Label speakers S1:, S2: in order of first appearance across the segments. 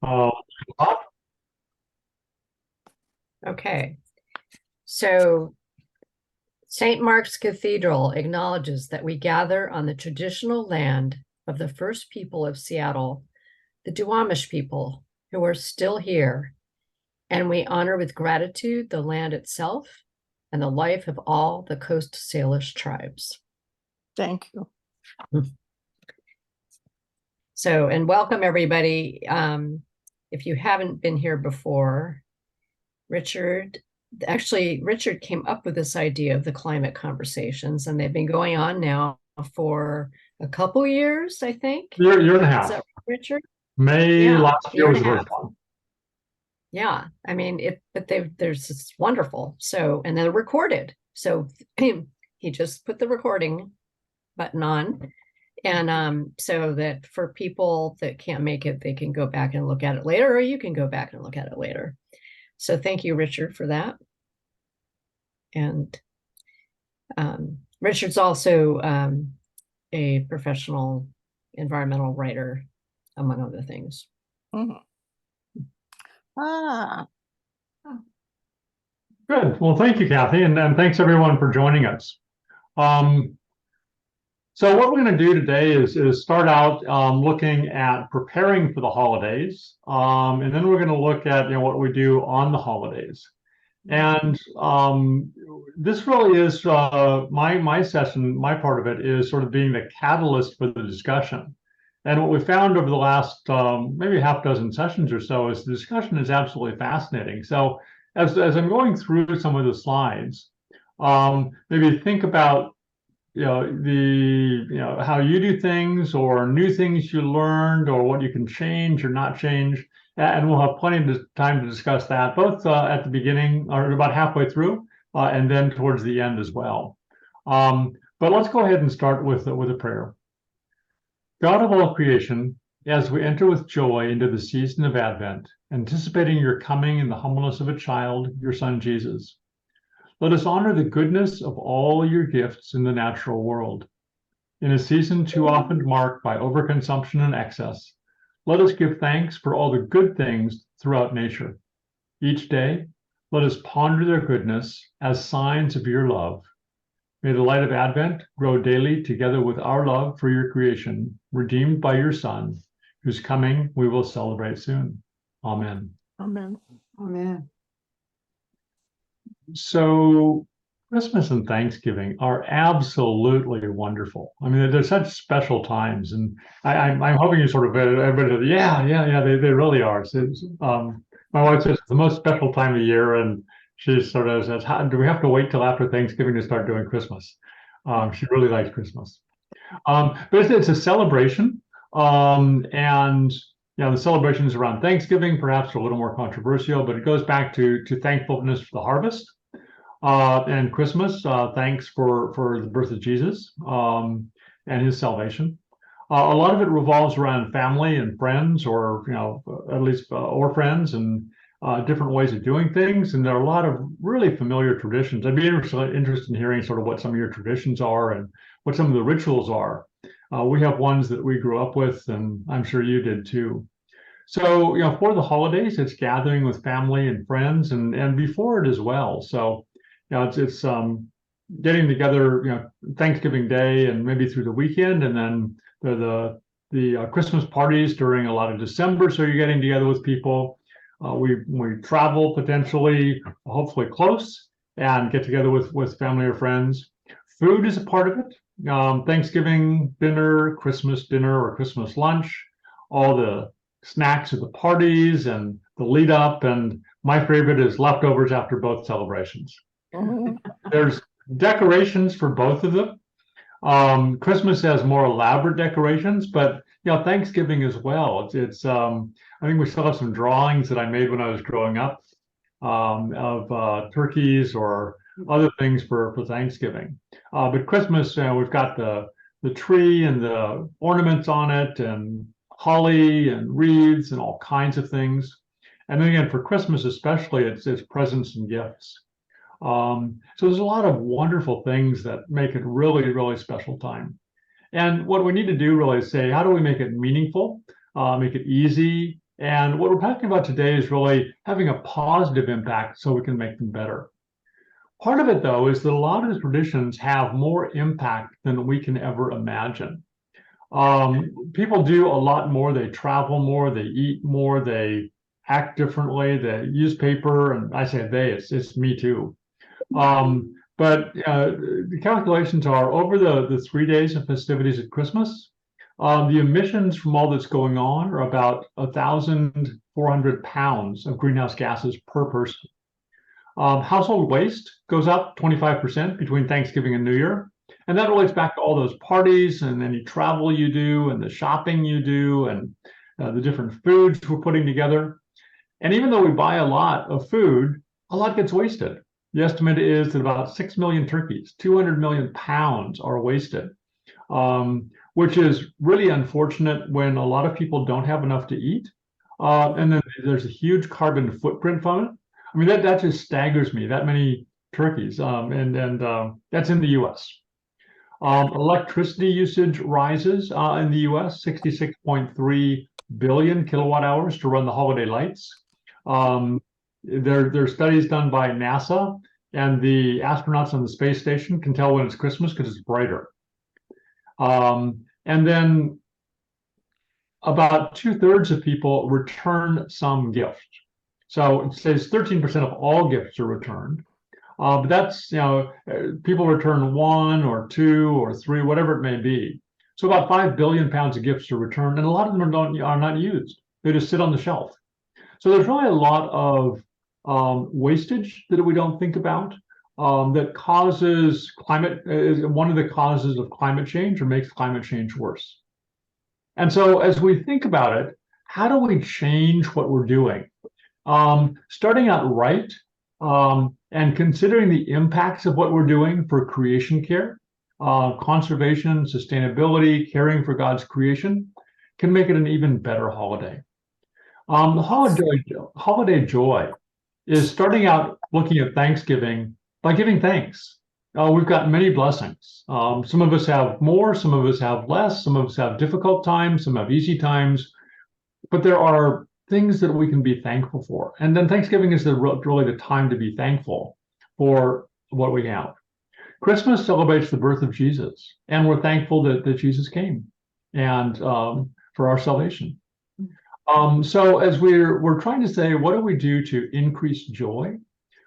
S1: Uh,
S2: Okay, so St. Mark's Cathedral acknowledges that we gather on the traditional land of the first people of Seattle, the Duwamish people, who are still here, and we honor with gratitude the land itself and the life of all the Coast Salish tribes.
S3: Thank you.
S2: So, and welcome everybody. If you haven't been here before, Richard came up with this idea of the climate conversations, and they've been going on now for a couple years, I think.
S1: year and a
S2: Is
S1: half.
S2: that right, Richard?
S1: May
S2: Yeah,
S1: last year
S2: year
S1: was
S2: and
S1: the
S2: a
S1: first
S2: half.
S1: one.
S2: Yeah, I mean, there's it's wonderful. So, and they're recorded. So he just put the recording button on. And so that for people that can't make it, they can go back and look at it later, or you can go back and look at it later. So thank you, Richard, for that. And Richard's also a professional environmental writer, among other things.
S3: Mhm. Ah,
S1: Good. Well, thank you, Kathy, and thanks everyone for joining us. So what we're going to do today is start out looking at preparing for the holidays, and then we're going to look at what we do on the holidays. And this really is my session. My part of it is sort of being the catalyst for the discussion. And what we found over the last maybe half dozen sessions or so is the discussion is absolutely fascinating. So as I'm going through some of the slides, maybe think about how you do things or new things you learned or what you can change or not change. And we'll have plenty of time to discuss that, both at the beginning or about halfway through, and then towards the end as well. But let's go ahead and start with a prayer. God of all creation, as we enter with joy into the season of Advent, anticipating your coming in the humbleness of a child, your son Jesus, let us honor the goodness of all your gifts in the natural world. In a season too often marked by overconsumption and excess, let us give thanks for all the good things throughout nature. Each day, let us ponder their goodness as signs of your love. May the light of Advent grow daily together with our love for your creation, redeemed by your Son, whose coming we will celebrate soon. Amen.
S3: amen.
S4: Amen.
S1: So Christmas and Thanksgiving are absolutely wonderful. I mean, they're such special times, and I'm hoping you sort of everybody, yeah, they really are. My wife says it's the most special time of year, and she sort of says, do we have to wait till after Thanksgiving to start doing Christmas? She really likes Christmas, but it's a celebration, and the celebrations around Thanksgiving perhaps are a little more controversial, but it goes back to thankfulness for the harvest. And Christmas, thanks for the birth of Jesus and his salvation. A lot of it revolves around family and friends, or at least or friends, and different ways of doing things. And there are a lot of really familiar traditions. I'd be interested in hearing sort of what some of your traditions are and what some of the rituals are. We have ones that we grew up with, and I'm sure you did too. So for the holidays, it's gathering with family and friends, and before it as well. So it's getting together, Thanksgiving Day and maybe through the weekend, and then the Christmas parties during a lot of December. So you're getting together with people. We travel potentially, hopefully close, and get together with family or friends. Food is a part of it. Thanksgiving dinner, Christmas dinner, or Christmas lunch, all the snacks at the parties and the lead up. And my favorite is leftovers after both celebrations.
S3: Mhm.
S1: There's decorations for both of them. Christmas has more elaborate decorations, but Thanksgiving as well. It's I think we still have some drawings that I made when I was growing up of turkeys or other things for Thanksgiving. But Christmas, we've got the tree and the ornaments on it, and holly and wreaths and all kinds of things. And then again, for Christmas especially, it's presents and gifts. So there's a lot of wonderful things that make it really, really special time. And what we need to do really is say, how do we make it meaningful, make it easy, And what we're talking about today is really having a positive impact so we can make them better. Part of it, though, is that a lot of the traditions have more impact than we can ever imagine. People do a lot more. They travel more, they eat more, they act differently, they use paper, and I say they, it's me too. But the calculations are over the 3 days of festivities at Christmas, the emissions from all that's going on are about 1,400 pounds of greenhouse gases per person. Household waste goes up 25% between Thanksgiving and New Year. And that relates back to all those parties and any travel you do and the shopping you do and the different foods we're putting together. And even though we buy a lot of food, a lot gets wasted. The estimate is that about 6 million turkeys, 200 million pounds are wasted, which is really unfortunate when a lot of people don't have enough to eat. And then there's a huge carbon footprint from it. I mean, that just staggers me, that many turkeys, and that's in the US. Electricity usage rises in the US, 66.3 billion kilowatt hours to run the holiday lights. There are studies done by NASA, and the astronauts on the space station can tell when it's Christmas because it's brighter. And then about 2/3 of people return some gift. So it says 13% of all gifts are returned. But that's, people return 1 or 2 or 3, whatever it may be. So about 5 billion pounds of gifts are returned, and a lot of them are not used. They just sit on the shelf. So there's really a lot of wastage that we don't think about that causes is one of the causes of climate change or makes climate change worse. And so as we think about it, how do we change what we're doing? Starting out right and considering the impacts of what we're doing for creation care, conservation, sustainability, caring for God's creation can make it an even better holiday. The holiday joy is starting out looking at Thanksgiving by giving thanks. We've got many blessings. Some of us have more, some of us have less, some of us have difficult times, some have easy times, but there are things that we can be thankful for. And then Thanksgiving is really the time to be thankful for what we have. Christmas celebrates the birth of Jesus, and we're thankful that Jesus came and for our salvation. So as we're trying to say, what do we do to increase joy?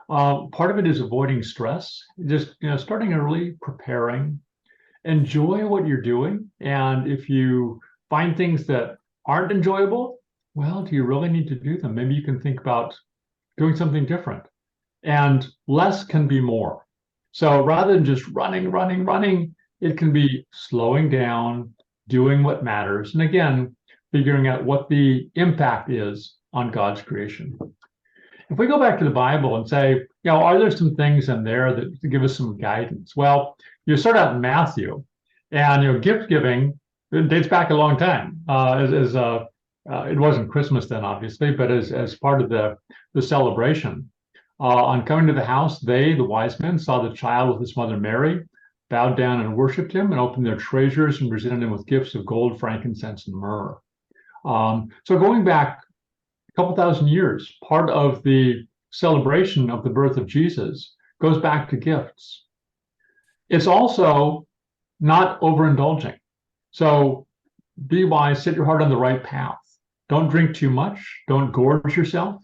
S1: Part of it is avoiding stress, just starting early, preparing, enjoy what you're doing. And if you find things that aren't enjoyable, well, do you really need to do them? Maybe you can think about doing something different. And less can be more. So rather than just running, it can be slowing down, doing what matters. And again, figuring out what the impact is on God's creation. If we go back to the Bible and say, are there some things in there that give us some guidance? Well, you start out in Matthew, and gift giving, it dates back a long time. It wasn't Christmas then, obviously, but as part of the celebration. On coming to the house, the wise men, saw the child with his mother Mary, bowed down and worshipped him, and opened their treasures and presented him with gifts of gold, frankincense, and myrrh. So going back a couple thousand years, part of the celebration of the birth of Jesus goes back to gifts. It's also not overindulging. So be wise, set your heart on the right path. Don't drink too much. Don't gorge yourself.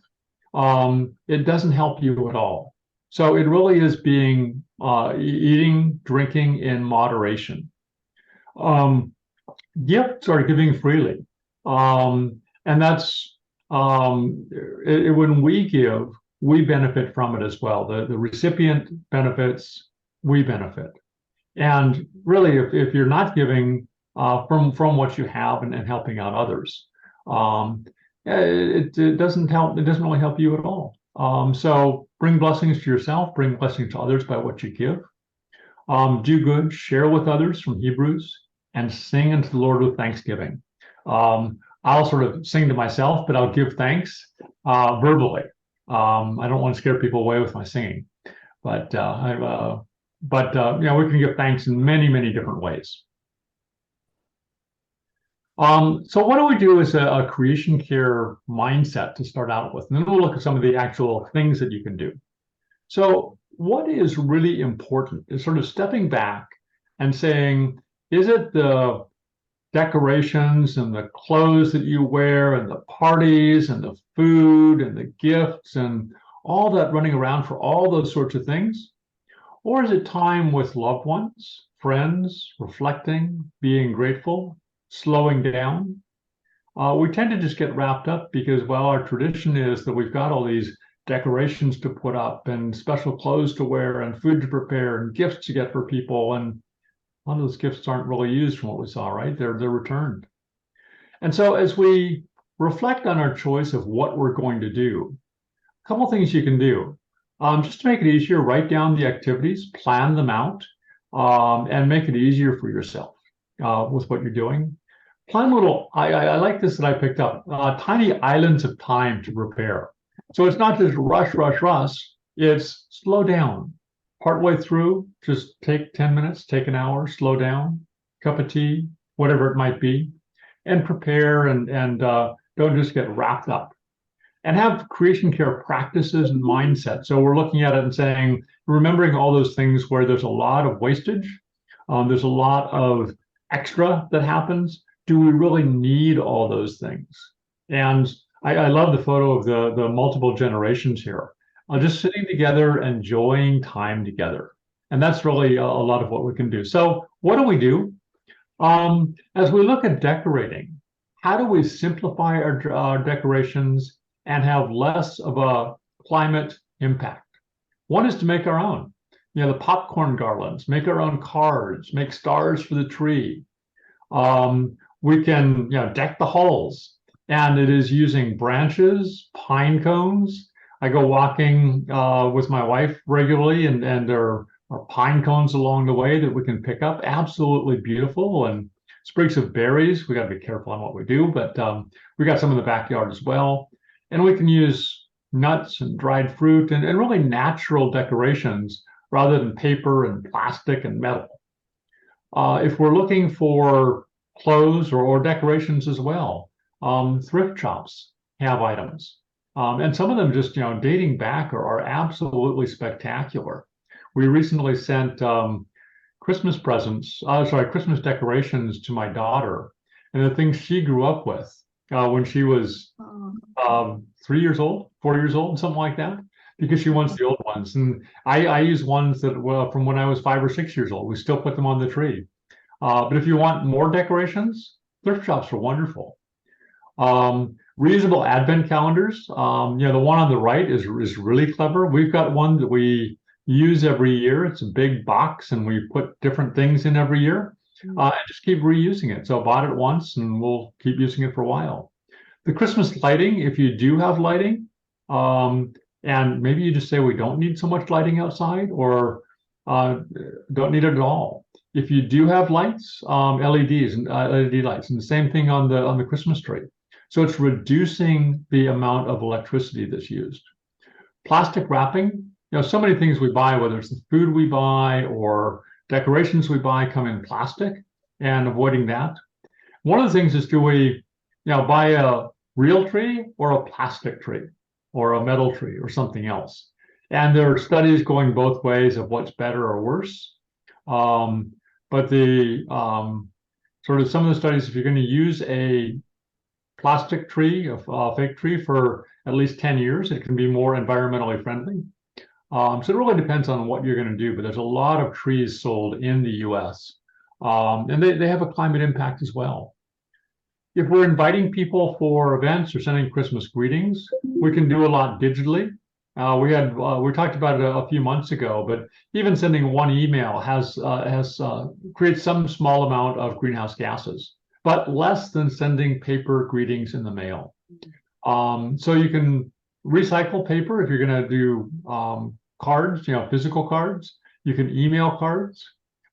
S1: It doesn't help you at all. So it really is being eating, drinking in moderation. Gifts are giving freely. And that's when we give, we benefit from it as well. The recipient benefits, we benefit. And really, if you're not giving from what you have and helping out others, it doesn't help. It doesn't really help you at all. So bring blessings to yourself, bring blessings to others by what you give. Do good, share with others from Hebrews, and sing unto the Lord with thanksgiving. I'll sort of sing to myself, but I'll give thanks verbally. I don't want to scare people away with my singing, but we can give thanks in many, many different ways. So what do we do as a creation care mindset to start out with? And then we'll look at some of the actual things that you can do. So what is really important is sort of stepping back and saying, is it the decorations and the clothes that you wear and the parties and the food and the gifts and all that running around for all those sorts of things? Or is it time with loved ones, friends, reflecting, being grateful, slowing down? We tend to just get wrapped up because, well, our tradition is that we've got all these decorations to put up and special clothes to wear and food to prepare and gifts to get for people. And a lot of those gifts aren't really used from what we saw, right? They're returned. And so as we reflect on our choice of what we're going to do, a couple things you can do. Just to make it easier, write down the activities, plan them out, and make it easier for yourself with what you're doing. Plan little, I like this that I picked up, tiny islands of time to prepare. So it's not just rush, rush, rush. It's slow down. Partway through, just take 10 minutes, take an hour, slow down, cup of tea, whatever it might be, and prepare and don't just get wrapped up. And have creation care practices and mindset. So we're looking at it and saying, remembering all those things where there's a lot of wastage, there's a lot of extra that happens. Do we really need all those things? And I love the photo of the multiple generations here, just sitting together, enjoying time together. And that's really a lot of what we can do. So what do we do? As we look at decorating, how do we simplify our decorations and have less of a climate impact? One is to make our own. The popcorn garlands, make our own cards, make stars for the tree. We can, deck the halls, and it is using branches, pine cones. I go walking with my wife regularly, and there are pine cones along the way that we can pick up. Absolutely beautiful. And sprigs of berries. We got to be careful on what we do, but we got some in the backyard as well. And we can use nuts and dried fruit and really natural decorations rather than paper and plastic and metal. If we're looking for clothes or decorations as well, thrift shops have items. And some of them just, dating back are absolutely spectacular. We recently sent Christmas decorations to my daughter, and the things she grew up with when she was 3 years old, 4 years old, something like that, because she wants the old ones. And I use ones that were from when I was 5 or 6 years old. We still put them on the tree. But if you want more decorations, thrift shops are wonderful. Reusable advent calendars. The one on the right is really clever. We've got one that we use every year. It's a big box, and we put different things in every year. And just keep reusing it. So I bought it once, and we'll keep using it for a while. The Christmas lighting, if you do have lighting, and maybe you just say we don't need so much lighting outside, or don't need it at all. If you do have lights, LEDs and LED lights, and the same thing on the Christmas tree. So it's reducing the amount of electricity that's used. Plastic wrapping, so many things we buy, whether it's the food we buy or decorations we buy, come in plastic, and avoiding that. One of the things is, do we, buy a real tree or a plastic tree or a metal tree or something else? And there are studies going both ways of what's better or worse. But the sort of some of the studies, if you're going to use a plastic tree, a fake tree, for at least 10 years, it can be more environmentally friendly. So it really depends on what you're going to do, but there's a lot of trees sold in the US, and they have a climate impact as well. If we're inviting people for events or sending Christmas greetings, we can do a lot digitally. We talked about it a few months ago, but even sending one email creates some small amount of greenhouse gases, but less than sending paper greetings in the mail. So you can recycle paper if you're going to do cards, physical cards. You can email cards,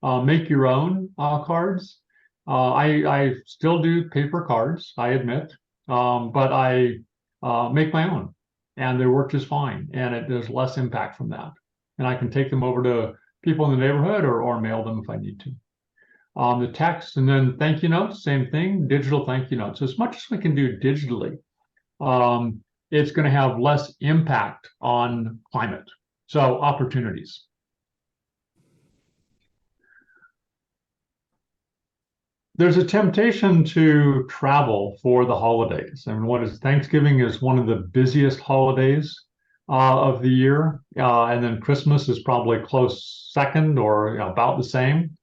S1: make your own cards. I still do paper cards, I admit, but I make my own. And they work just fine, and there's less impact from that. And I can take them over to people in the neighborhood or mail them if I need to. The text, and then thank you notes, same thing, digital thank you notes. So as much as we can do digitally, it's going to have less impact on climate. So opportunities. There's a temptation to travel for the holidays. I mean, what is Thanksgiving is one of the busiest holidays of the year, and then Christmas is probably close second or about the same.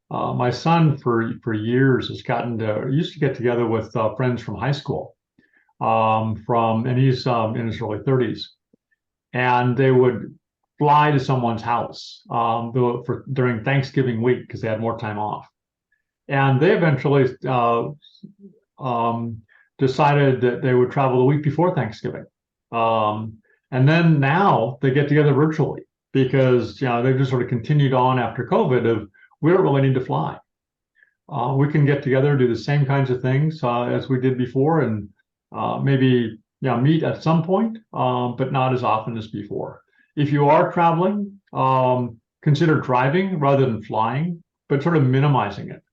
S1: My son for years used to get together with friends from high school, and he's in his early 30s, and they would fly to someone's house during Thanksgiving week because they had more time off. And they eventually decided that they would travel the week before Thanksgiving. And then now they get together virtually because they've just sort of continued on after COVID of we don't really need to fly. We can get together, do the same kinds of things as we did before, and maybe meet at some point, but not as often as before. If you are traveling, consider driving rather than flying, but sort of minimizing it.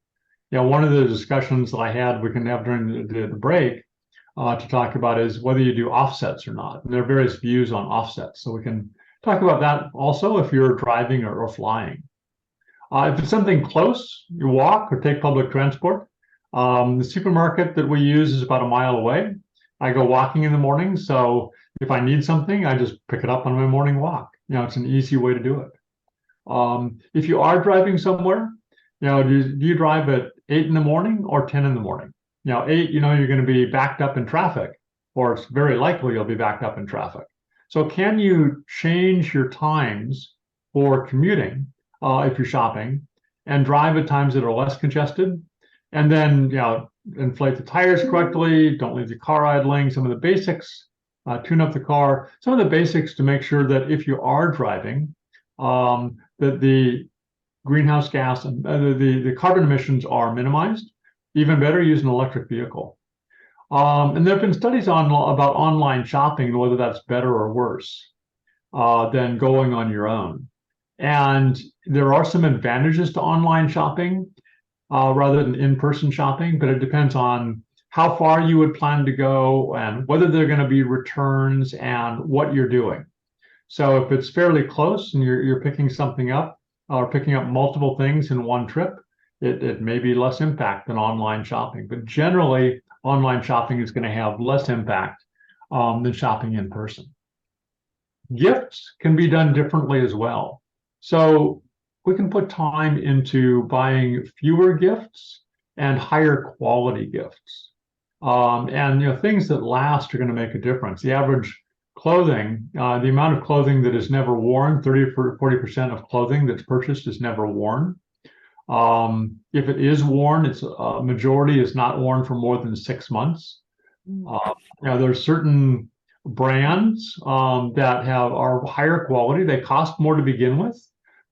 S1: One of the discussions that I had, we can have during the break to talk about is whether you do offsets or not. And there are various views on offsets. So we can talk about that also if you're driving or flying. If it's something close, you walk or take public transport. The supermarket that we use is about a mile away. I go walking in the morning. So if I need something, I just pick it up on my morning walk. It's an easy way to do it. If you are driving somewhere, do you drive at 8 in the morning or 10 in the morning? 8, you're going to be backed up in traffic, or it's very likely you'll be backed up in traffic. So can you change your times for commuting if you're shopping and drive at times that are less congested? And then, inflate the tires correctly, don't leave the car idling, some of the basics, tune up the car, some of the basics to make sure that if you are driving, that the greenhouse gas and the carbon emissions are minimized. Even better, use an electric vehicle. And there have been studies about online shopping and whether that's better or worse than going on your own. And there are some advantages to online shopping rather than in-person shopping, but it depends on how far you would plan to go and whether there are going to be returns and what you're doing. So if it's fairly close and you're picking something up, or picking up multiple things in one trip, it may be less impact than online shopping. But generally, online shopping is going to have less impact than shopping in person. Gifts can be done differently as well. So we can put time into buying fewer gifts and higher quality gifts. And things that last are going to make a difference. The average clothing, the amount of clothing that is never worn, 30 or 40% of clothing that's purchased is never worn. If it is worn, it's a majority is not worn for more than 6 months. There's certain brands that are higher quality. They cost more to begin with,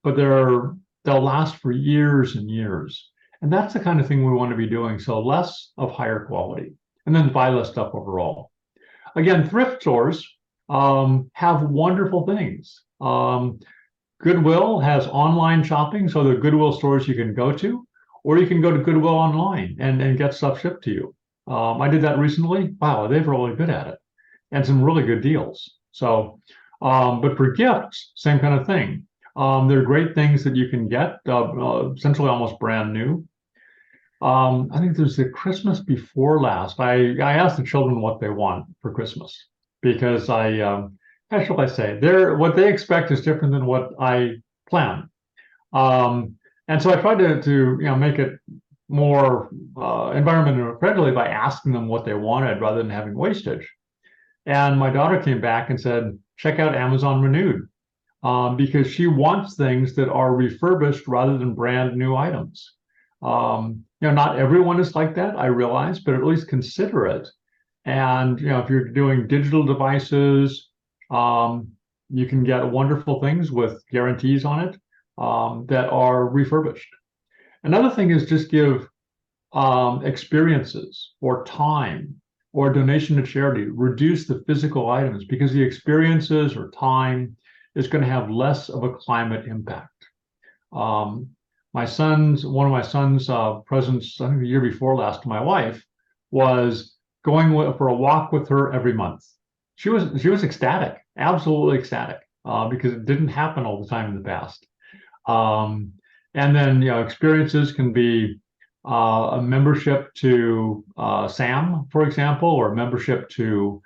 S1: but they'll last for years and years. And that's the kind of thing we want to be doing. So less of higher quality, and then buy less stuff overall. Again, thrift stores have wonderful things. Goodwill has online shopping, so there are Goodwill stores you can go to, or you can go to Goodwill online and get stuff shipped to you. I did that recently. Wow, they're really good at it, and some really good deals. So, but for gifts, same kind of thing. There are great things that you can get, essentially almost brand new. I think there's the Christmas before last. I asked the children what they want for Christmas, because how shall I say, what they expect is different than what I plan. And so I tried to make it more environmentally friendly by asking them what they wanted rather than having wastage. And my daughter came back and said, check out Amazon Renewed, because she wants things that are refurbished rather than brand new items. Not everyone is like that, I realize, but at least consider it. And if you're doing digital devices, you can get wonderful things with guarantees on it that are refurbished. Another thing is just give experiences or time or donation to charity. Reduce the physical items, because the experiences or time is going to have less of a climate impact. one of my son's presents, I think the year before last, to my wife was going for a walk with her every month. She was ecstatic, absolutely ecstatic, because it didn't happen all the time in the past. And then, experiences can be a membership to SAM, for example, or a membership to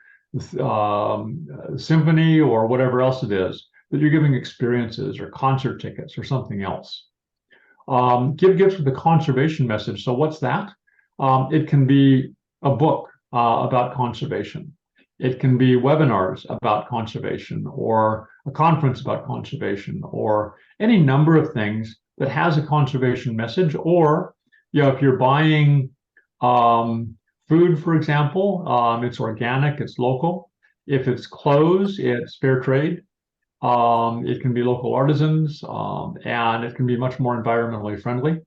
S1: symphony or whatever else it is that you're giving experiences or concert tickets or something else. Give gifts with a conservation message. So what's that? It can be a book about conservation. It can be webinars about conservation or a conference about conservation or any number of things that has a conservation message. Or, if you're buying food, for example, it's organic, it's local. If it's clothes, it's fair trade. It can be local artisans, and it can be much more environmentally friendly.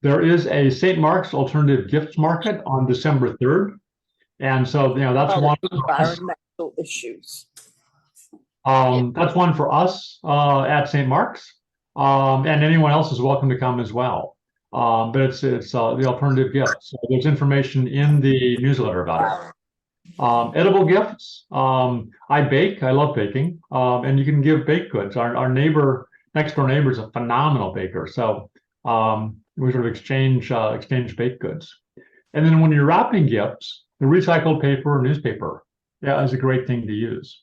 S1: There is a St. Mark's Alternative Gifts Market on December 3rd. And so, that's one for us.
S3: Environmental issues.
S1: That's one for us at St. Mark's. And anyone else is welcome to come as well. But it's the alternative gifts. So there's information in the newsletter about it. Edible gifts. I bake. I love baking. And you can give baked goods. Our next door neighbor is a phenomenal baker. So we sort of exchange baked goods. And then when you're wrapping gifts, the recycled paper or newspaper is a great thing to use.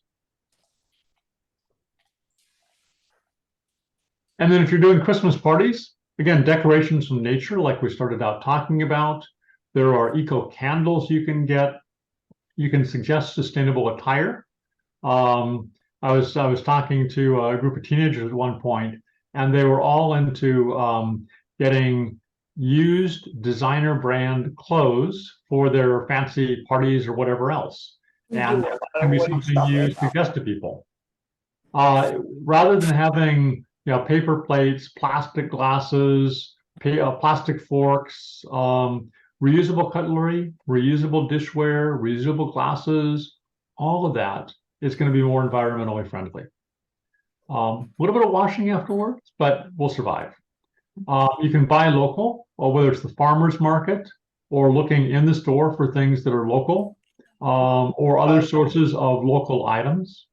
S1: And then if you're doing Christmas parties, again, decorations from nature, like we started out talking about. There are eco candles you can get. You can suggest sustainable attire. I was talking to a group of teenagers at one point, and they were all into getting used designer brand clothes for their fancy parties or whatever else. And that can be something you suggest to people. Rather than having paper plates, plastic glasses, plastic forks, reusable cutlery, reusable dishware, reusable glasses, all of that is going to be more environmentally friendly. A little bit of washing afterwards, but we'll survive. You can buy local, or whether it's the farmer's market or looking in the store for things that are local, or other sources of local items.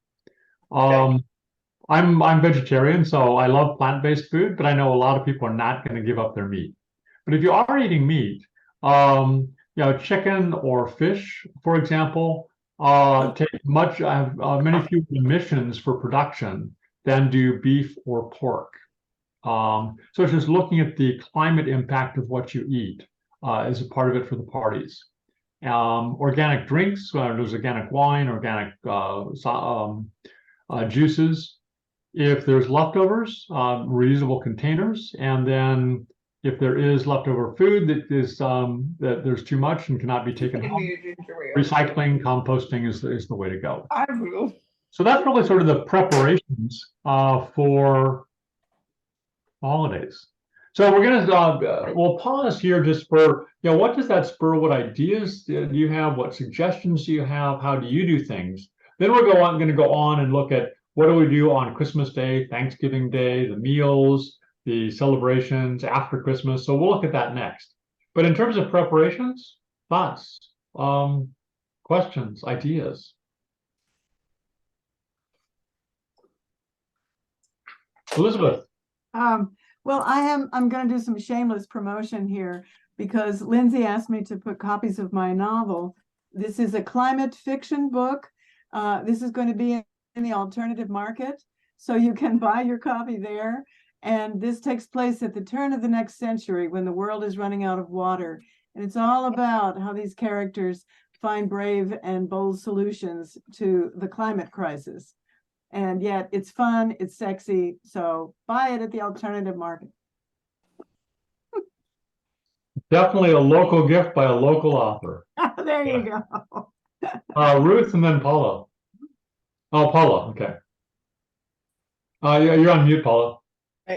S1: I'm vegetarian, so I love plant-based food, but I know a lot of people are not going to give up their meat. But if you are eating meat, chicken or fish, for example, take many fewer emissions for production than do beef or pork. So it's just looking at the climate impact of what you eat as a part of it for the parties. Organic drinks, there's organic wine, organic juices. If there's leftovers, reusable containers, and then if there is leftover food that there's too much and cannot be taken home, recycling, composting is the way to go. So that's really sort of the preparations for holidays. So we'll pause here just for, what does that spur? What ideas do you have? What suggestions do you have? How do you do things? Then we're going to go on and look at what do we do on Christmas Day, Thanksgiving Day, the meals, the celebrations after Christmas. So we'll look at that next. But in terms of preparations, thoughts, questions, ideas. Elizabeth.
S4: Well, I'm going to do some shameless promotion here because Lindsay asked me to put copies of my novel. This is a climate fiction book. This is going to be in the alternative market, so you can buy your copy there. And this takes place at the turn of the next century when the world is running out of water. And it's all about how these characters find brave and bold solutions to the climate crisis. And yet it's fun, it's sexy, so buy it at the alternative market.
S1: Definitely a local gift by a local author.
S4: There you go.
S1: Ruth and then Paula. Oh, Paula, okay. You're on mute, Paula.
S5: We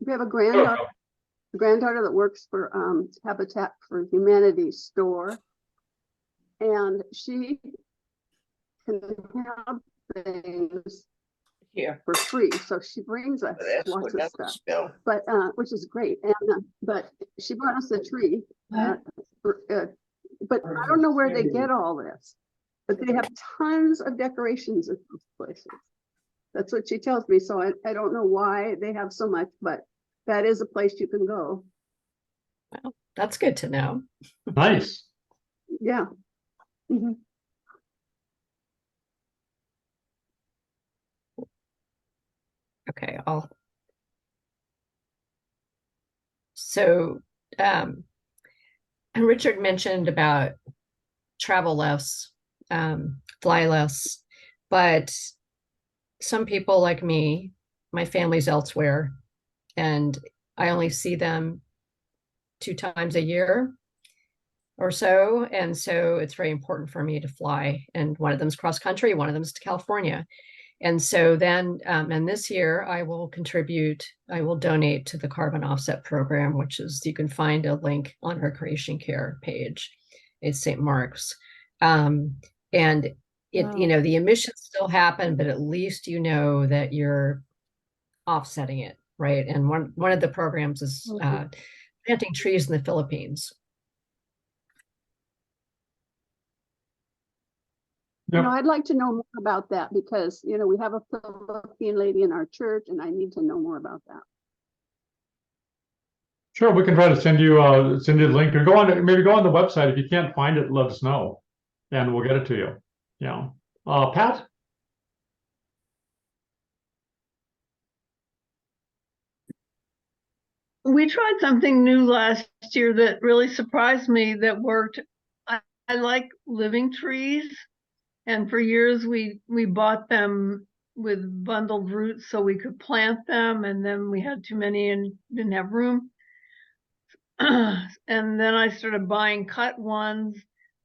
S5: have a granddaughter that works for Habitat for Humanity store, and she can have things
S6: Here,
S5: for free. So she brings us
S6: that's
S5: lots
S6: what
S5: of
S6: that
S5: stuff,
S6: spell.
S5: but, which is great. And, but she brought us a tree. But I don't know where they get all this, but they have tons of decorations at those places. That's what she tells me. So I don't know why they have so much, but that is a place you can go.
S2: That's good to know.
S1: Nice.
S5: Yeah. Mhm.
S2: Okay, so and Richard mentioned about travel less, fly less, but some people like me, my family's elsewhere, and I only see them 2 times a year or so. And so it's very important for me to fly. And one of them's cross country, one of them's to California. And so then, and this year I will donate to the carbon offset program, which is, you can find a link on her Creation Care page. It's St. Mark's. And
S4: Wow.
S2: the emissions still happen, but at least you know that you're offsetting it, right? And one of the programs is planting trees in the Philippines.
S1: Yep.
S5: I'd like to know more about that because, we have a Philippine lady in our church and I need to know more about that.
S1: Sure, we can try to send you the link, or maybe go on the website. If you can't find it, let us know, and we'll get it to you. Yeah. Pat?
S3: We tried something new last year that really surprised me that worked. I like living trees. And for years we bought them with bundled roots so we could plant them, and then we had too many and didn't have room. And then I started buying cut ones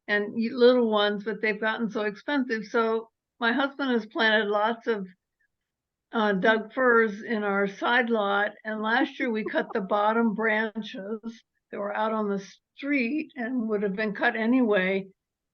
S3: and little ones, but they've gotten so expensive. So my husband has planted lots of Doug firs in our side lot. And last year we cut the bottom branches that were out on the street and would have been cut anyway,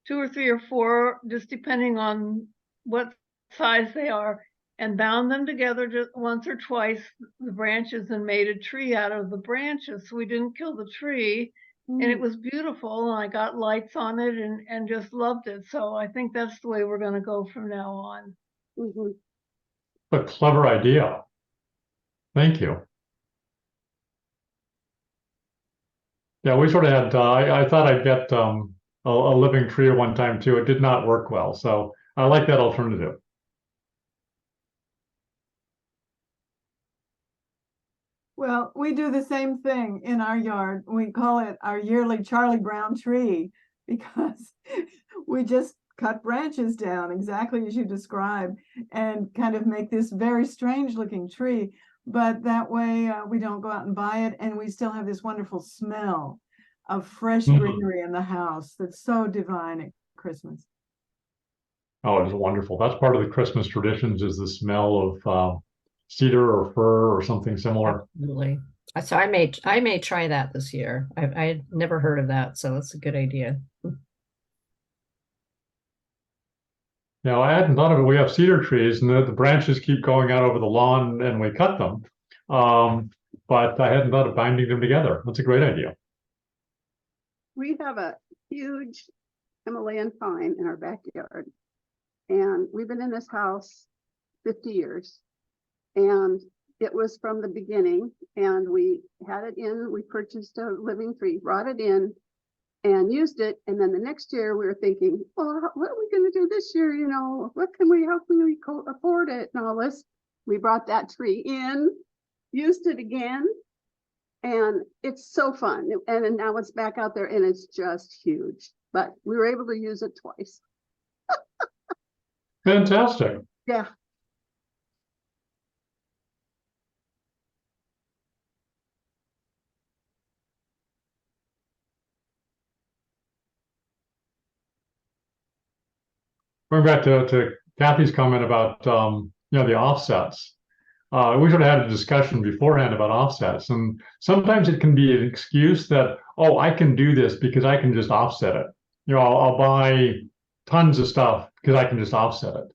S3: 2 or 3 or 4, just depending on what size they are, and bound them together just once or twice, the branches, and made a tree out of the branches. So we didn't kill the tree. And it was beautiful, and I got lights on it and just loved it. So I think that's the way we're going to go from now on.
S5: Mhm.
S1: A clever idea. Thank you. Yeah, we sort of had, I thought I'd get a living tree at one time too. It did not work well. So I like that alternative.
S4: Well, we do the same thing in our yard. We call it our yearly Charlie Brown tree because we just cut branches down exactly as you described and kind of make this very strange looking tree. But that way we don't go out and buy it, and we still have this wonderful smell of fresh greenery in the house that's so divine at Christmas.
S1: Oh, it's wonderful. That's part of the Christmas traditions, is the smell of cedar or fir or something similar.
S2: Absolutely. So I may try that this year. I had never heard of that, so that's a good idea.
S1: Now, I hadn't thought of it. We have cedar trees, and the branches keep going out over the lawn, and we cut them. But I hadn't thought of binding them together. That's a great idea.
S5: We have a huge Himalayan pine in our backyard. And we've been in this house 50 years. And it was from the beginning. And we had it in, we purchased a living tree, brought it in and used it. And then the next year we were thinking, well, what are we going to do this year? How can we afford it and all this? We brought that tree in, used it again. And it's so fun. And now it's back out there and it's just huge. But we were able to use it twice.
S1: Fantastic.
S5: Yeah.
S1: Going back to Kathy's comment about the offsets. We sort of had a discussion beforehand about offsets, and sometimes it can be an excuse that, oh, I can do this because I can just offset it. I'll buy tons of stuff because I can just offset it.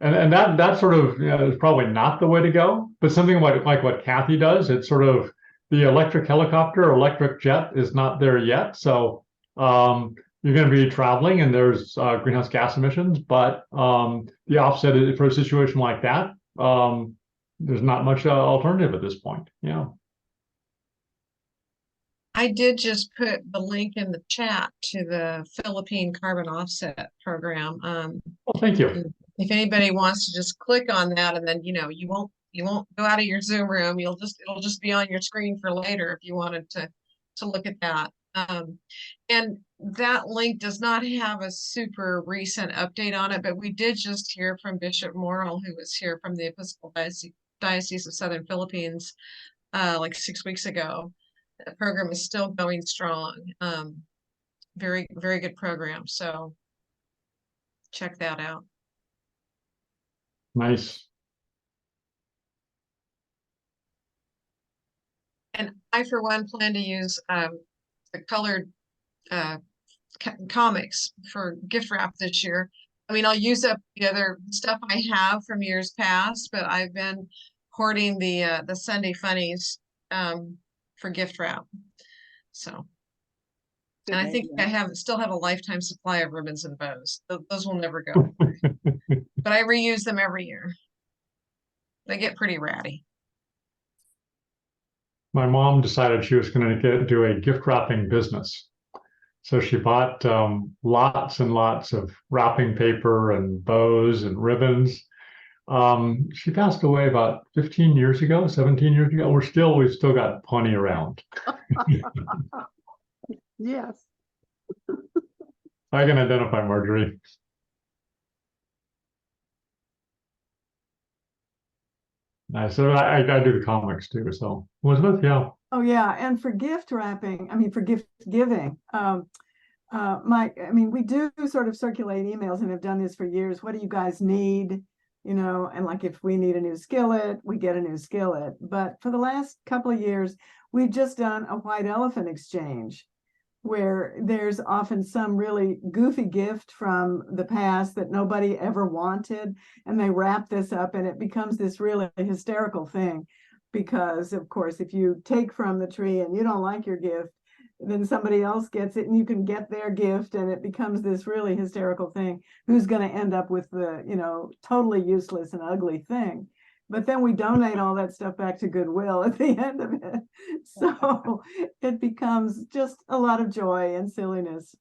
S1: and that sort of, is probably not the way to go, but something like what Kathy does, it's sort of the electric helicopter or electric jet is not there yet. So you're going to be traveling and there's greenhouse gas emissions, but the opposite is for a situation like that, there's not much alternative at this point. Yeah.
S6: I did just put the link in the chat to the Philippine carbon offset program.
S1: Well, thank you.
S6: If anybody wants to just click on that, and then you won't go out of your Zoom room. It'll just be on your screen for later if you wanted to look at that. And that link does not have a super recent update on it, but we did just hear from Bishop Morrill, who was here from the Episcopal Diocese of Southern Philippines like 6 weeks ago. The program is still going strong. Very, very good program. So check that out.
S1: Nice.
S6: And I, for one, plan to use the colored comics for gift wrap this year. I mean, I'll use up the other stuff I have from years past, but I've been hoarding the Sunday funnies for gift wrap. So, and I think I still have a lifetime supply of ribbons and bows. Those will never go, but I reuse them every year. They get pretty ratty.
S1: My mom decided she was going to do a gift wrapping business. So she bought lots and lots of wrapping paper and bows and ribbons. She passed away about 15 years ago, 17 years ago. We've still got plenty around.
S5: Yes.
S1: I can identify Marjorie. So I do the comics too. So Elizabeth, yeah.
S4: Oh yeah, and for gift wrapping, I mean for gift giving, we do sort of circulate emails and have done this for years. What do you guys need? And like if we need a new skillet, we get a new skillet. But for the last couple of years, we've just done a white elephant exchange, where there's often some really goofy gift from the past that nobody ever wanted, and they wrap this up and it becomes this really hysterical thing. Because of course, if you take from the tree and you don't like your gift, then somebody else gets it and you can get their gift, and it becomes this really hysterical thing. Who's going to end up with the, totally useless and ugly thing? But then we donate all that stuff back to Goodwill at the end of it. So it becomes just a lot of joy and silliness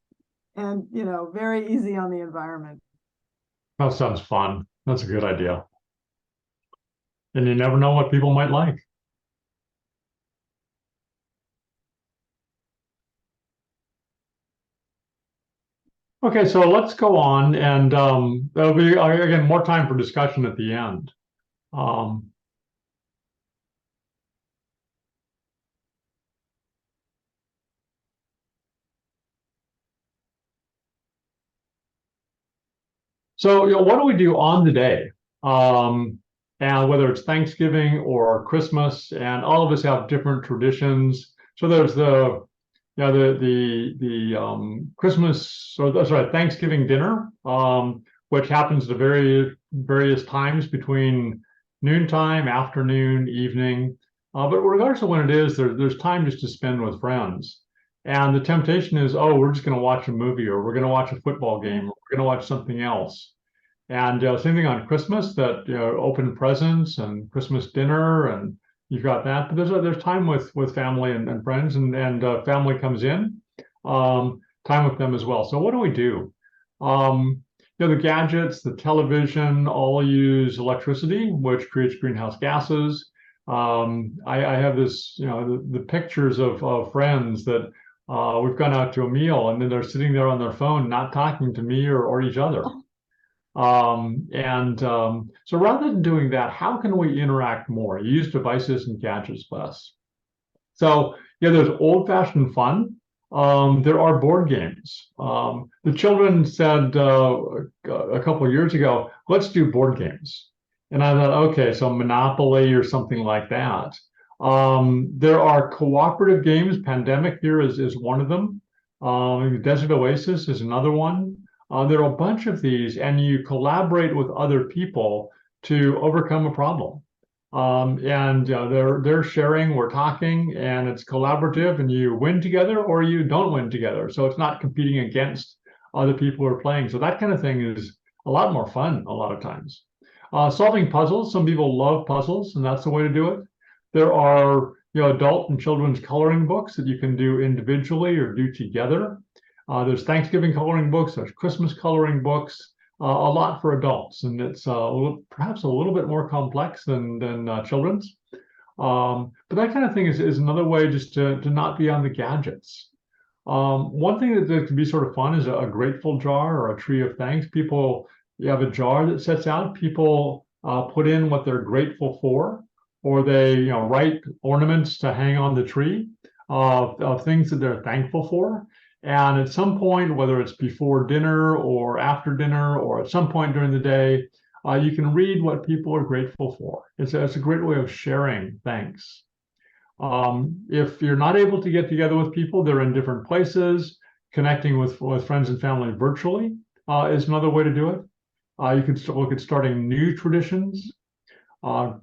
S4: and, very easy on the environment.
S1: That sounds fun. That's a good idea. And you never know what people might like. Okay, so let's go on, and there'll be, again, more time for discussion at the end. So, what do we do on the day? And whether it's Thanksgiving or Christmas, and all of us have different traditions. So there's the Christmas, or sorry, Thanksgiving dinner, which happens at various times between noontime, afternoon, evening. But regardless of when it is, there's time just to spend with friends. And the temptation is, oh, we're just going to watch a movie, or we're going to watch a football game, or we're going to watch something else. And same thing on Christmas, that open presents and Christmas dinner, and you've got that. But there's time with family and friends, and family comes in, time with them as well. So what do we do? The gadgets, the television, all use electricity, which creates greenhouse gases. I have this, the pictures of friends that we've gone out to a meal, and then they're sitting there on their phone, not talking to me or each other. So rather than doing that, how can we interact more? Use devices and gadgets less. So there's old-fashioned fun. There are board games. The children said a couple of years ago, let's do board games. And I thought, okay, so Monopoly or something like that. There are cooperative games. Pandemic here is one of them. Desert Oasis is another one. There are a bunch of these, and you collaborate with other people to overcome a problem. And they're sharing, we're talking, and it's collaborative, and you win together or you don't win together. So it's not competing against other people who are playing. So that kind of thing is a lot more fun a lot of times. Solving puzzles, some people love puzzles, and that's the way to do it. There are adult and children's coloring books that you can do individually or do together. There's Thanksgiving coloring books, there's Christmas coloring books, a lot for adults, and it's perhaps a little bit more complex than children's. But that kind of thing is another way just to not be on the gadgets. One thing that can be sort of fun is a grateful jar or a tree of thanks. You have a jar that sets out, people put in what they're grateful for, or they write ornaments to hang on the tree of things that they're thankful for. And at some point, whether it's before dinner or after dinner or at some point during the day, you can read what people are grateful for. It's a great way of sharing thanks. If you're not able to get together with people, they're in different places, connecting with friends and family virtually is another way to do it. You can look at starting new traditions.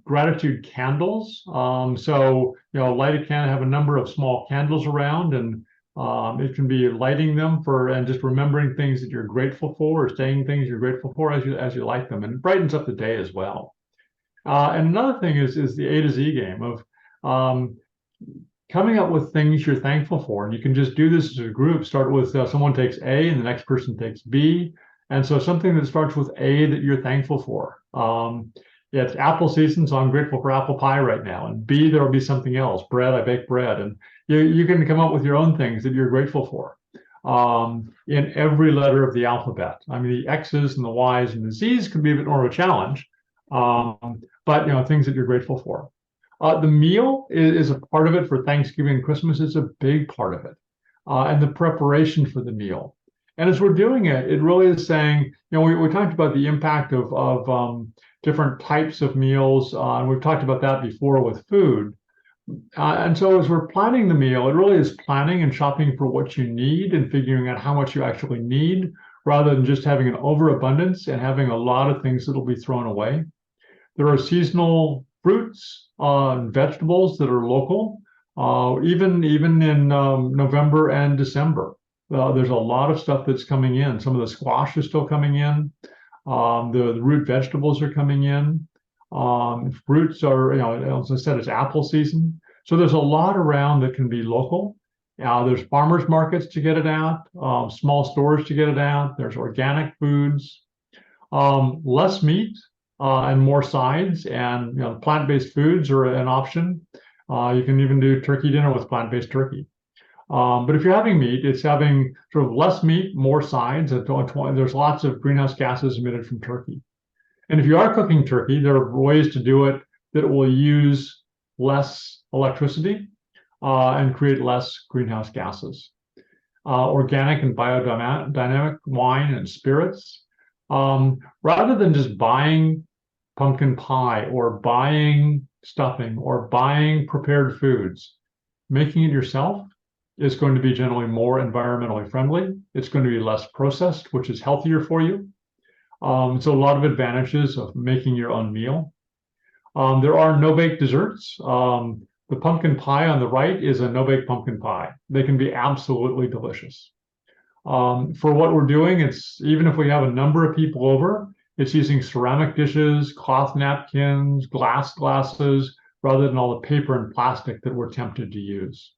S1: Gratitude candles. So light a candle, have a number of small candles around, and it can be lighting them and just remembering things that you're grateful for, or saying things you're grateful for as you light them, and it brightens up the day as well. And another thing is the A to Z game of coming up with things you're thankful for. And you can just do this as a group. Start with someone takes A and the next person takes B. And so something that starts with A that you're thankful for. It's apple season, so I'm grateful for apple pie right now. And B, there will be something else. Bread, I bake bread. And you can come up with your own things that you're grateful for in every letter of the alphabet. I mean, the X's and the Y's and the Z's can be a bit more of a challenge, but things that you're grateful for. The meal is a part of it for Thanksgiving and Christmas. It's a big part of it, and the preparation for the meal. And as we're doing it, it really is saying, we talked about the impact of different types of meals, and we've talked about that before with food. And so as we're planning the meal, it really is planning and shopping for what you need and figuring out how much you actually need, rather than just having an overabundance and having a lot of things that'll be thrown away. There are seasonal fruits and vegetables that are local, even in November and December. There's a lot of stuff that's coming in. Some of the squash is still coming in. The root vegetables are coming in. Fruits are, as I said, it's apple season. So there's a lot around that can be local. There's farmers markets to get it out, small stores to get it out. There's organic foods, less meat and more sides, and plant-based foods are an option. You can even do turkey dinner with plant-based turkey. But if you're having meat, it's having sort of less meat, more sides. There's lots of greenhouse gases emitted from turkey. And if you are cooking turkey, there are ways to do it that will use less electricity and create less greenhouse gases. Organic and biodynamic wine and spirits. Rather than just buying pumpkin pie or buying stuffing or buying prepared foods, making it yourself is going to be generally more environmentally friendly. It's going to be less processed, which is healthier for you. So a lot of advantages of making your own meal. There are no-bake desserts. The pumpkin pie on the right is a no-bake pumpkin pie. They can be absolutely delicious. For what we're doing, even if we have a number of people over, it's using ceramic dishes, cloth napkins, glasses, rather than all the paper and plastic that we're tempted to use.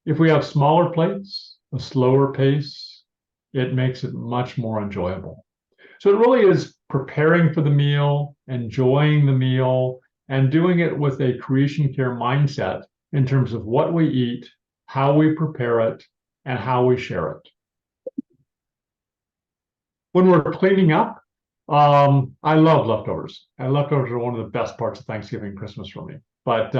S1: If we have smaller plates, a slower pace, it makes it much more enjoyable. So it really is preparing for the meal, enjoying the meal, and doing it with a creation care mindset in terms of what we eat, how we prepare it, and how we share it. When we're cleaning up, I love leftovers. And leftovers are one of the best parts of Thanksgiving and Christmas for me. But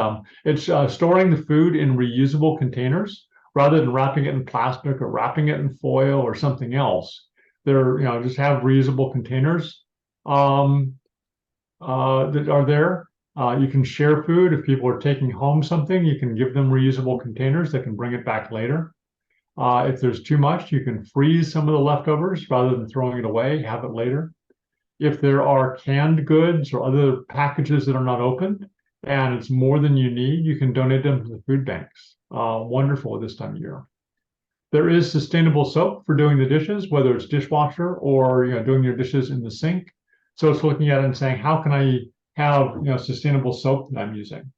S1: it's storing the food in reusable containers rather than wrapping it in plastic or wrapping it in foil or something else. Just have reusable containers that are there. You can share food. If people are taking home something, you can give them reusable containers that can bring it back later. If there's too much, you can freeze some of the leftovers rather than throwing it away, have it later. If there are canned goods or other packages that are not opened and it's more than you need, you can donate them to the food banks. Wonderful at this time of year. There is sustainable soap for doing the dishes, whether it's dishwasher or doing your dishes in the sink. So it's looking at it and saying, how can I have sustainable soap that I'm using?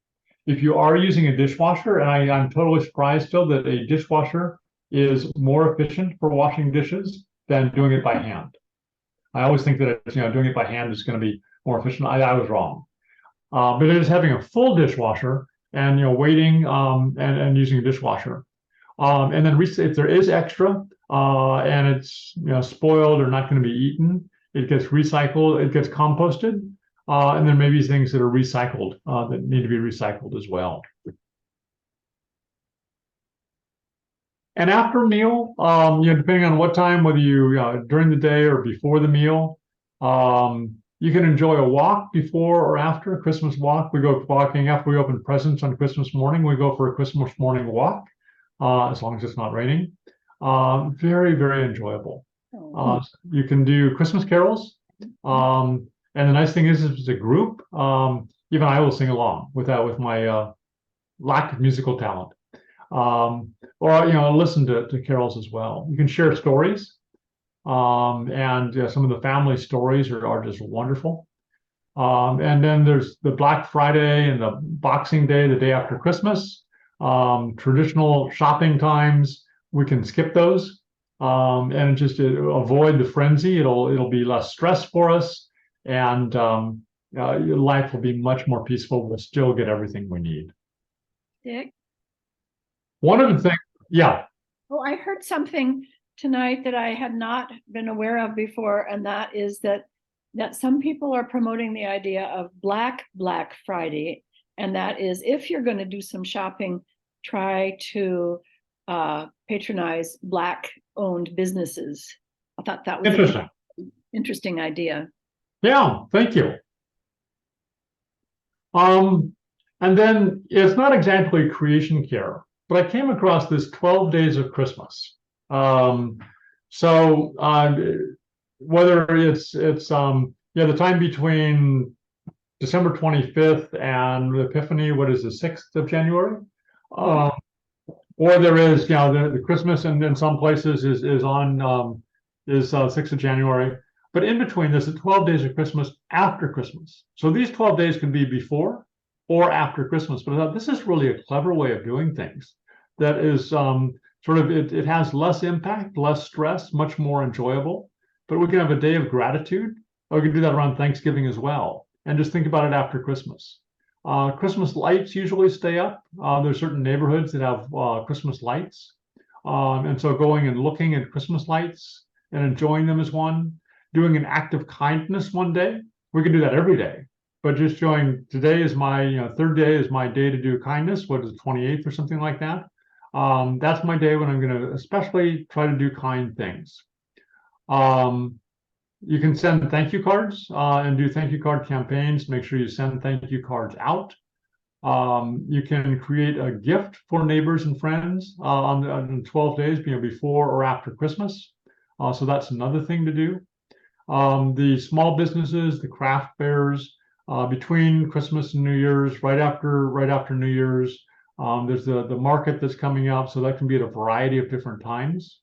S1: If you are using a dishwasher, and I'm totally surprised still that a dishwasher is more efficient for washing dishes than doing it by hand. I always think that doing it by hand is going to be more efficient. I was wrong. But it is having a full dishwasher and waiting and using a dishwasher. And then if there is extra and it's spoiled or not going to be eaten, it gets recycled, it gets composted, and then maybe things that are recycled that need to be recycled as well. And after a meal, depending on what time, whether you during the day or before the meal, you can enjoy a walk before or after a Christmas walk. We go walking after we open presents on Christmas morning. We go for a Christmas morning walk, as long as it's not raining. Very, very enjoyable. You can do Christmas carols. And the nice thing is, if it's a group, even I will sing along with my lack of musical talent. Or listen to carols as well. You can share stories, and some of the family stories are just wonderful. And then there's the Black Friday and the Boxing Day, the day after Christmas. Traditional shopping times, we can skip those, and just avoid the frenzy. It'll be less stress for us, and your life will be much more peaceful. We'll still get everything we need.
S7: Dick?
S1: One of the things, yeah.
S7: Oh, I heard something tonight that I had not been aware of before, and that is that some people are promoting the idea of Black Friday, and that is, if you're going to do some shopping, try to patronize Black-owned businesses. I thought that was
S1: Interesting.
S7: an interesting idea.
S1: Yeah, thank you. And then it's not exactly creation care, but I came across this 12 Days of Christmas. So whether it's the time between December 25th and Epiphany, what is the 6th of January? Or there is, the Christmas, and in some places is on 6th of January. But in between, there's the 12 Days of Christmas after Christmas. So these 12 days can be before or after Christmas. But I thought this is really a clever way of doing things. That is it has less impact, less stress, much more enjoyable. But we can have a day of gratitude, or we can do that around Thanksgiving as well, and just think about it after Christmas. Christmas lights usually stay up. There's certain neighborhoods that have Christmas lights. And so going and looking at Christmas lights and enjoying them is one. Doing an act of kindness one day. We can do that every day. But just showing today is my third day is my day to do kindness. What is it, 28th or something like that? That's my day when I'm going to especially try to do kind things. You can send thank you cards and do thank you card campaigns. Make sure you send thank you cards out. You can create a gift for neighbors and friends on 12 days, before or after Christmas. So that's another thing to do. The small businesses, the craft fairs, between Christmas and New Year's, right after New Year's, there's the market that's coming up, so that can be at a variety of different times.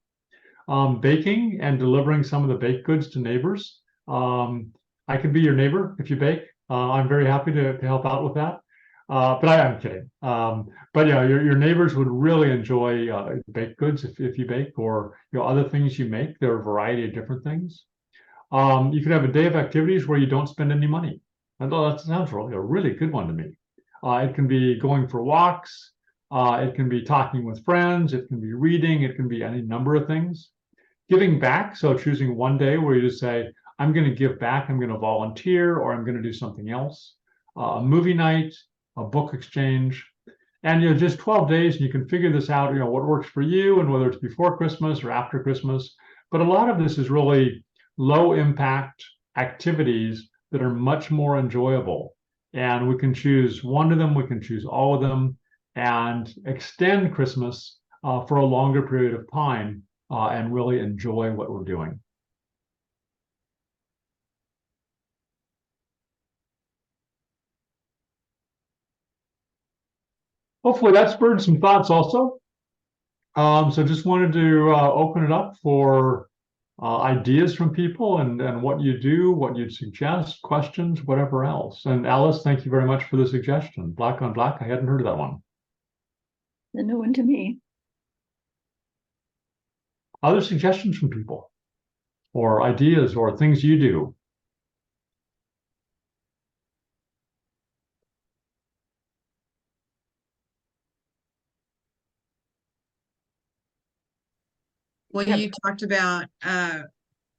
S1: Baking and delivering some of the baked goods to neighbors. I could be your neighbor if you bake. I'm very happy to help out with that. But I'm kidding. But your neighbors would really enjoy baked goods if you bake, or other things you make. There are a variety of different things. You could have a day of activities where you don't spend any money. I thought that sounds a really good one to me. It can be going for walks. It can be talking with friends. It can be reading. It can be any number of things. Giving back. So choosing one day where you just say, I'm going to give back. I'm going to volunteer, or I'm going to do something else. A movie night, a book exchange. And just 12 days, and you can figure this out, what works for you, and whether it's before Christmas or after Christmas. But a lot of this is really low impact activities that are much more enjoyable. And we can choose one of them, we can choose all of them, and extend Christmas for a longer period of time and really enjoy what we're doing. Hopefully that spurred some thoughts also. So just wanted to open it up for ideas from people and what you do, what you'd suggest, questions, whatever else. And Alice, thank you very much for the suggestion. Black on Black, I hadn't heard of that one.
S7: A new one to me.
S1: Other suggestions from people or ideas or things you do?
S6: Well,
S2: Yeah.
S6: you talked about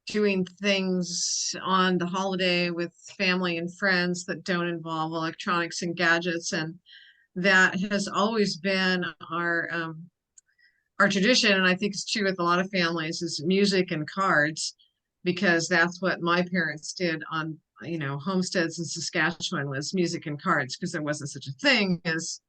S6: doing things on the holiday with family and friends that don't involve electronics and gadgets, and that has always been our tradition, and I think it's true with a lot of families, is music and cards, because that's what my parents did on, homesteads in Saskatchewan, was music and cards, because there wasn't such a thing as,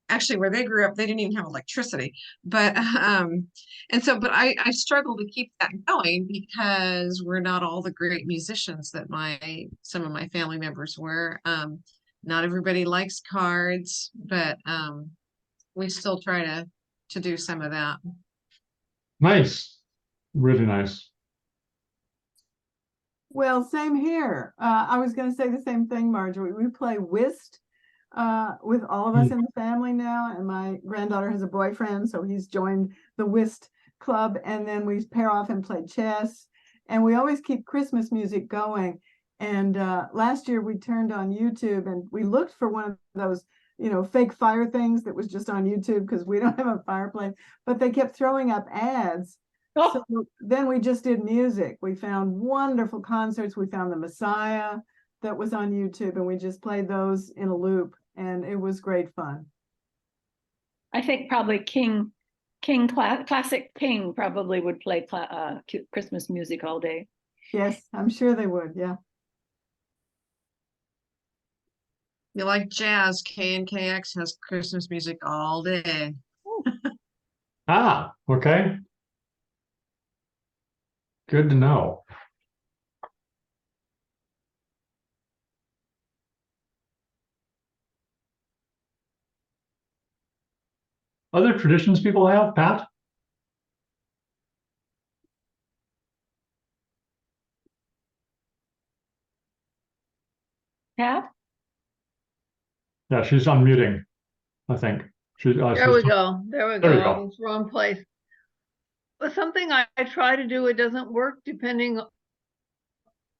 S6: actually where they grew up, they didn't even have electricity. But but I struggle to keep that going because we're not all the great musicians that some of my family members were. Not everybody likes cards, but we still try to do some of that.
S1: Nice, really nice.
S4: Well, same here. I was going to say the same thing, Marjorie. We play whist with all of us in the family now, and my granddaughter has a boyfriend, so he's joined the whist club, and then we pair off and play chess, and we always keep Christmas music going. And last year we turned on YouTube and we looked for one of those, fake fire things that was just on YouTube because we don't have a fireplace, but they kept throwing up ads.
S7: Oh,
S4: So then we just did music. We found wonderful concerts. We found the Messiah that was on YouTube, and we just played those in a loop, and it was great fun.
S7: I think probably classic King probably would play Christmas music all day.
S4: Yes, I'm sure they would. Yeah.
S6: You like jazz, KNKX has Christmas music all day.
S1: Ah, okay. Good to know. Other traditions people have, Pat?
S7: Pat?
S1: Yeah, she's unmuting, I think.
S3: There we go. There we
S1: There you
S3: go.
S1: go.
S3: I was wrong place. But something I try to do, it doesn't work depending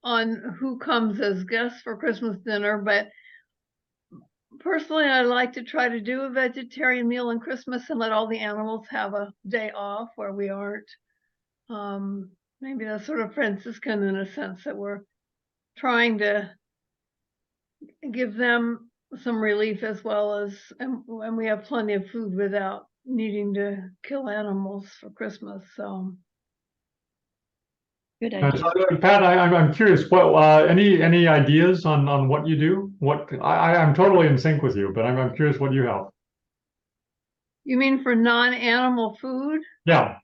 S3: on who comes as guests for Christmas dinner, but personally, I like to try to do a vegetarian meal on Christmas and let all the animals have a day off where we aren't. Maybe that's sort of Franciscan in a sense, that we're trying to give them some relief as well as, and we have plenty of food without needing to kill animals for Christmas. So
S7: Good idea.
S1: Pat, I'm curious. What any ideas on what you do? I'm totally in sync with you, but I'm curious what you have.
S3: you mean for non-animal food?
S1: Yeah.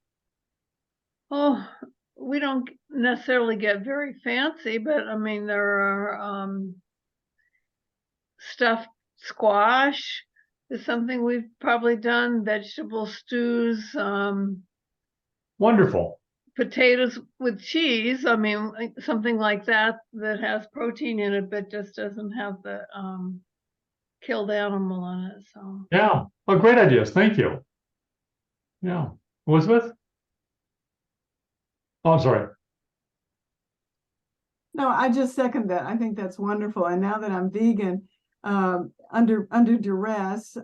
S3: Oh, we don't necessarily get very fancy, but I mean, there are stuffed squash is something we've probably done, vegetable stews,
S1: Wonderful.
S3: potatoes with cheese. I mean, something like that has protein in it, but just doesn't have the killed animal in it. So
S1: Yeah. Oh, great ideas. Thank you. Yeah. Elizabeth? Oh, I'm sorry.
S4: No, I just second that. I think that's wonderful. And now that I'm vegan, under duress,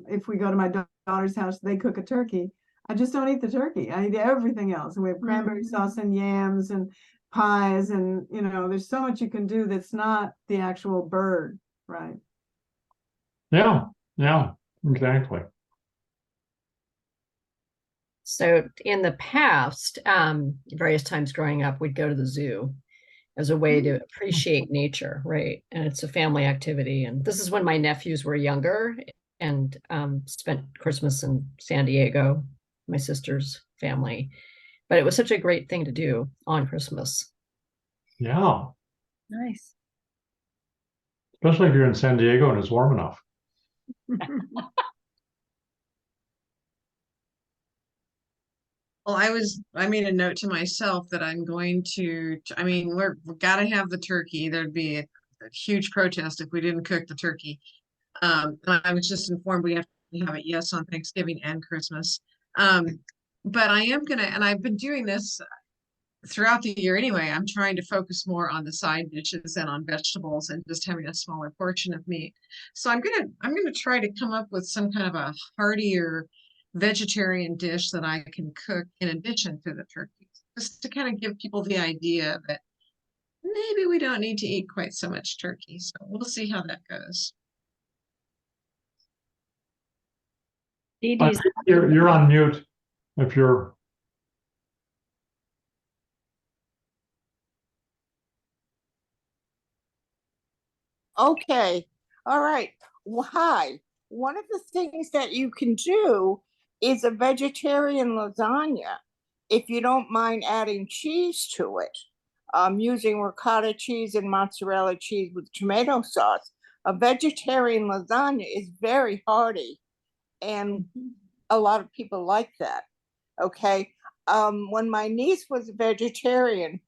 S4: if we go to my daughter's house, they cook a turkey. I just don't eat the turkey. I eat everything else. And we have cranberry sauce and yams and pies, and there's so much you can do that's not the actual bird, right?
S1: Yeah. Yeah. Exactly.
S2: So in the past, various times growing up, we'd go to the zoo as a way to appreciate nature, right? And it's a family activity. And this is when my nephews were younger and spent Christmas in San Diego. my sister's family. But it was such a great thing to do on Christmas.
S1: Yeah,
S7: Nice.
S1: especially if you're in San Diego and it's warm enough.
S6: Well, I made a note to myself that I'm going to, I mean, we've got to have the turkey. There'd be a huge protest if we didn't cook the turkey. And I was just informed we have to have it, yes, on Thanksgiving and Christmas. But I am gonna, and I've been doing this throughout the year anyway. I'm trying to focus more on the side dishes and on vegetables and just having a smaller portion of meat. So I'm gonna try to come up with some kind of a heartier vegetarian dish that I can cook in addition to the turkey, just to kind of give people the idea that maybe we don't need to eat quite so much turkey. So we'll see how that goes.
S7: Dee
S1: I
S7: Dee's
S1: think you're on mute if you're.
S8: Okay, all right. Well, hi. One of the things that you can do is a vegetarian lasagna, if you don't mind adding cheese to it. Using ricotta cheese and mozzarella cheese with tomato sauce. A vegetarian lasagna is very hearty, and a lot of people like that. Okay. When my niece was a vegetarian,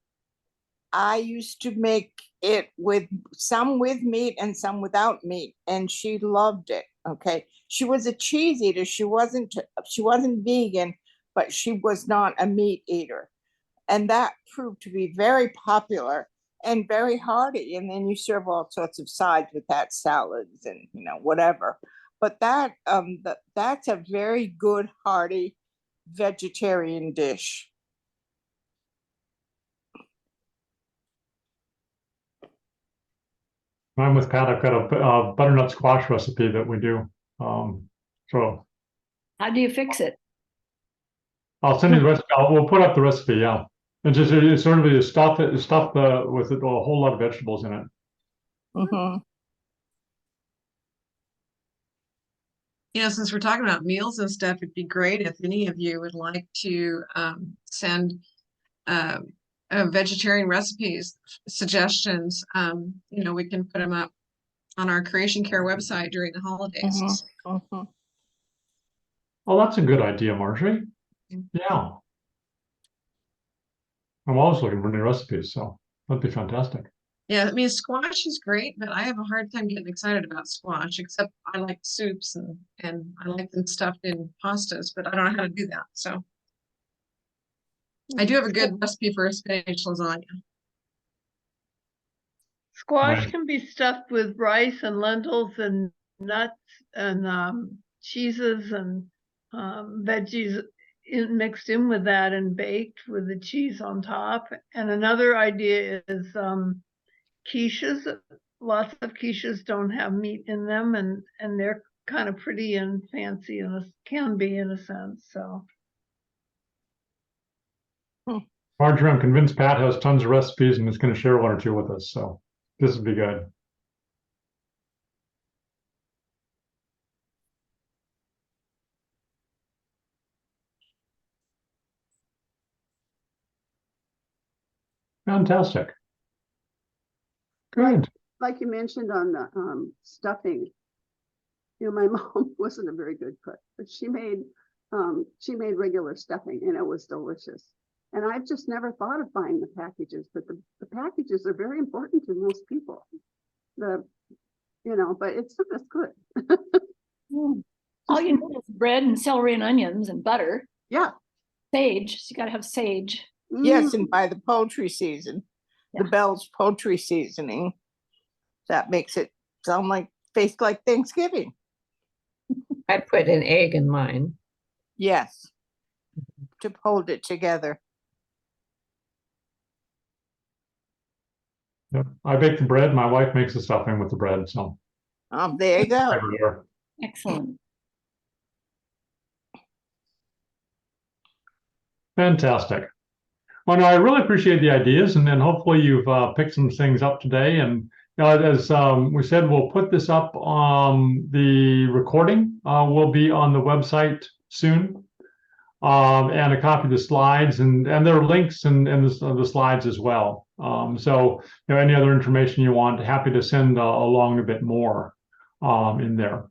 S8: I used to make it with some with meat and some without meat, and she loved it. Okay. She was a cheese eater. She wasn't vegan, but she was not a meat eater. And that proved to be very popular and very hearty. And then you serve all sorts of sides with that, salads and whatever. But that's a very good hearty vegetarian dish.
S1: I'm with Pat. I've got a butternut squash recipe that we do. So
S7: How do you fix it?
S1: I'll send you the recipe. We'll put up the recipe. Yeah, it's sort of stuff with a whole lot of vegetables in it.
S8: Mm-hmm.
S6: Since we're talking about meals and stuff, it'd be great if any of you would like to send vegetarian recipes, suggestions. We can put them up on our Creation Care website during the holidays.
S8: Mm-hmm. Mm-hmm.
S1: Oh, that's a good idea, Marjorie. Yeah. I'm always looking for new recipes, so that'd be fantastic.
S6: Yeah, I mean, squash is great, but I have a hard time getting excited about squash, except I like soups and I like them stuffed in pastas, but I don't know how to do that. So I do have a good recipe for a spinach lasagna.
S3: Squash
S1: Right.
S3: can be stuffed with rice and lentils and nuts and cheeses and veggies mixed in with that and baked with the cheese on top. And another idea is quiches. Lots of quiches don't have meat in them, and they're kind of pretty and fancy and can be in a sense. So
S1: Marjorie, I'm convinced Pat has tons of recipes and is going to share one or two with us. So this would be good. Fantastic. Good.
S5: Like you mentioned on the stuffing, my mom wasn't a very good cook, but she made regular stuffing and it was delicious. And I've just never thought of buying the packages, but the packages are very important to most people. But it's not as good.
S7: All you need is bread and celery and onions and butter,
S5: Yeah.
S7: sage. So you got to have sage.
S8: Yes,
S5: Mm.
S8: and by the poultry season, the
S7: Yeah.
S8: Bell's poultry seasoning, that makes it taste like Thanksgiving.
S2: I put an egg in mine.
S8: Yes, to hold it together.
S1: Yep. I bake the bread. My wife makes the stuffing with the bread. So
S8: There you go.
S1: everywhere.
S7: Excellent.
S1: Fantastic. Well, no, I really appreciate the ideas, and then hopefully you've picked some things up today. And as we said, we'll put this up. The recording will be on the website soon. and a copy of the slides, and there are links in the slides as well. So, any other information you want, happy to send along a bit more in there.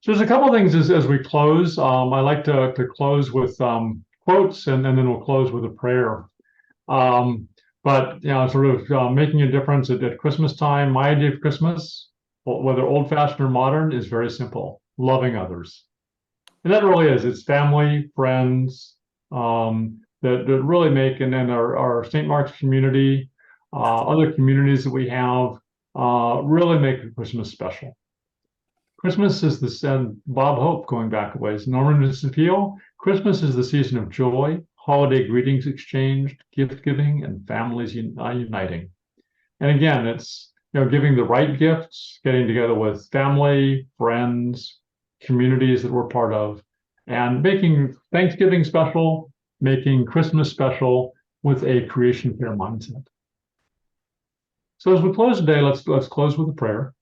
S1: So there's a couple of things as we close. I like to close with quotes, and then we'll close with a prayer. But sort of making a difference at Christmas time. My idea of Christmas, whether old-fashioned or modern, is very simple: loving others. And that really is. It's family, friends, that really make, and then our St. Mark's community, other communities that we have, really make Christmas special. Christmas is Bob Hope, going back a ways, Norman Vincent, Christmas is the season of joy, holiday greetings exchanged, gift giving, and families uniting. And again, it's giving the right gifts, getting together with family, friends, communities that we're part of, and making Thanksgiving special, making Christmas special with a creation care mindset. So as we close today, let's close with a prayer.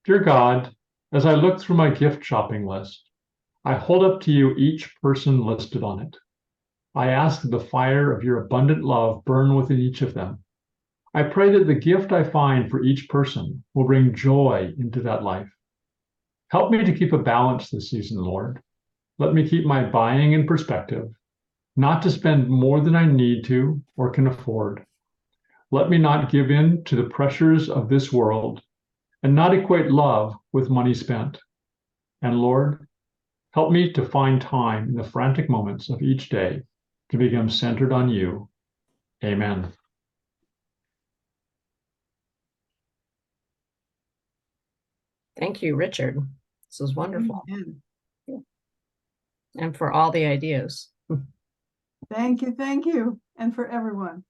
S1: Dear God, as I look through my gift shopping list, I hold up to you each person listed on it. I ask that the fire of your abundant love burn within each of them. I pray that the gift I find for each person will bring joy into that life. Help me to keep a balance this season, Lord. Let me keep my buying in perspective, not to spend more than I need to or can afford. Let me not give in to the pressures of this world and not equate love with money spent. And Lord, help me to find time in the frantic moments of each day to become centered on you. Amen.
S2: Thank you, Richard. This was wonderful.
S4: Amen.
S2: And for all the ideas.
S4: Thank you, and for everyone.